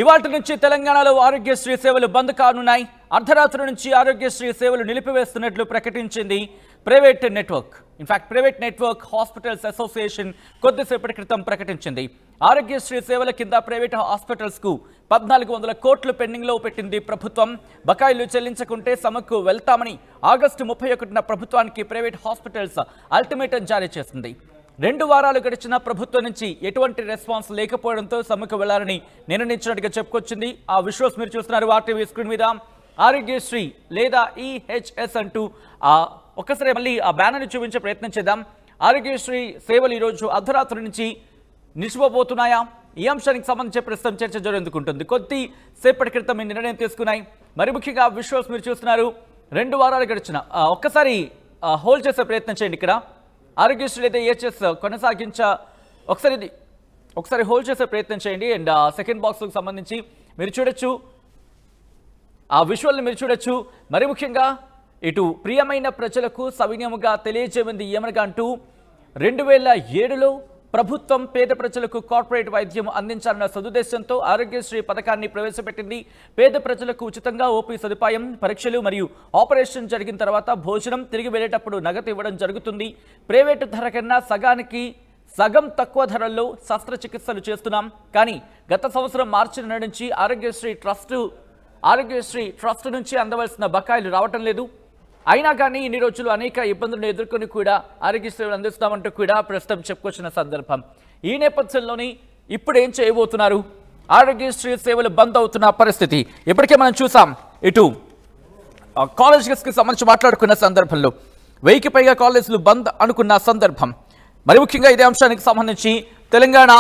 ఇవాల్టి నుంచి తెలంగాణలో ఆరోగ్యశ్రీ సేవలు బంద్ కానున్నాయి. అర్ధరాత్రి నుంచి ఆరోగ్యశ్రీ సేవలు నిలిపివేస్తున్నట్లు ప్రకటించింది private network. In fact private network hospitals association కొద్దిసేపటి క్రితం ప్రకటించింది. ఆరోగ్యశ్రీ సేవల కింద ప్రైవేట్ హాస్పిటల్స్ కు 1400 కోట్లు పెండింగ్ లో పెట్టింది ప్రభుత్వం. బకాయిలు చెల్లించకుంటే సమ్మెకు వెళ్తామని ఆగస్టు 31న ప్రభుత్వానికి ప్రైవేట్ హాస్పిటల్స్ అల్టిమేటం జారీ చేసింది. 2 వారాలు గడిచిన ప్రభుత్వం నుంచి ఎటువంటి రెస్పాన్స్ లేకపోవడంతో సమ్మెకు వెళ్లాలని నిర్ణయించినట్టుగా చెప్పుకొచ్చింది. ఆ విజువల్స్ మీరు చూస్తున్నారు ఆర్టీవీ స్క్రీన్ మీద. ఆరోగ్యశ్రీ లేదా ఈహెచ్ఎస్ అంటూ ఒక్కసారి మళ్ళీ ఆ బ్యానర్ని చూపించే ప్రయత్నం చేద్దాం. ఆరోగ్యశ్రీ సేవలు ఈరోజు అర్ధరాత్రి నుంచి నిలిచిపోబోతున్నాయా? ఈ అంశానికి సంబంధించి ప్రస్తుతం చర్చ జరుగుతుంది. కొద్దిసేపటి క్రితం ఈ నిర్ణయం తీసుకున్నాయి. మరి ముఖ్యంగా విజువల్స్ మీరు చూస్తున్నారు. 2 వారాలు గడిచిన ఒక్కసారి హోల్డ్ చేసే ప్రయత్నం చేయండి. ఇక్కడ ఆరోగ్యశ్రీ లేదా ఈహెచ్ఎస్ ఒకసారి హోల్డ్ చేసే ప్రయత్నం చేయండి. అండ్ సెకండ్ బాక్స్కి సంబంధించి మీరు చూడొచ్చు, ఆ విజువల్ని మీరు చూడొచ్చు. మరి ముఖ్యంగా ఇటు ప్రియమైన ప్రజలకు సవినయముగా తెలియజేయింది ఏమనగా అంటూ 2007లో ప్రభుత్వం పేద ప్రజలకు కార్పొరేట్ వైద్యం అందించాలన్న సదుద్దేశంతో ఆరోగ్యశ్రీ పథకాన్ని ప్రవేశపెట్టింది. పేద ప్రజలకు ఉచితంగా ఓపీ సదుపాయం, పరీక్షలు మరియు ఆపరేషన్ జరిగిన తర్వాత భోజనం, తిరిగి వెళ్ళేటప్పుడు నగదు ఇవ్వడం జరుగుతుంది. ప్రైవేటు ధర కన్నా సగం తక్కువ ధరల్లో శస్త్రచికిత్సలు చేస్తున్నాం. కానీ గత సంవత్సరం మార్చి నుంచి ఆరోగ్యశ్రీ ట్రస్ట్ నుంచి అందవలసిన బకాయిలు రావటం లేదు. అయినా కానీ ఇన్ని రోజులు అనేక ఇబ్బందులను ఎదుర్కొని కూడా ఆరోగ్య సేవలు అందిస్తామంటూ కూడా ప్రస్తుతం చెప్పుకొచ్చిన సందర్భం. ఈ నేపథ్యంలోని ఇప్పుడు ఏం చేయబోతున్నారు? ఆరోగ్యశ్రీ సేవలు బంద్ అవుతున్న పరిస్థితి ఇప్పటికే మనం చూసాం. ఇటు కాలేజెస్కి సంబంధించి మాట్లాడుకున్న సందర్భంలో 1000కి పైగా కాలేజీలు బంద్ అనుకున్న సందర్భం. మరి ముఖ్యంగా ఇదే అంశానికి సంబంధించి తెలంగాణ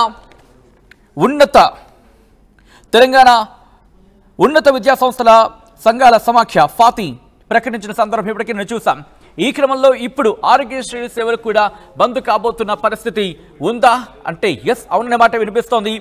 ఉన్నత విద్యా సంస్థల సంఘాల సమాఖ్య ఫాతి ప్రకటించిన సందర్భం ఇప్పటికీ నేను చూసాం. ఈ క్రమంలో ఇప్పుడు ఆరోగ్యశ్రీ సేవలు కూడా బంద్ కాబోతున్న పరిస్థితి ఉందా అంటే ఎస్ అవుననే మాట వినిపిస్తోంది.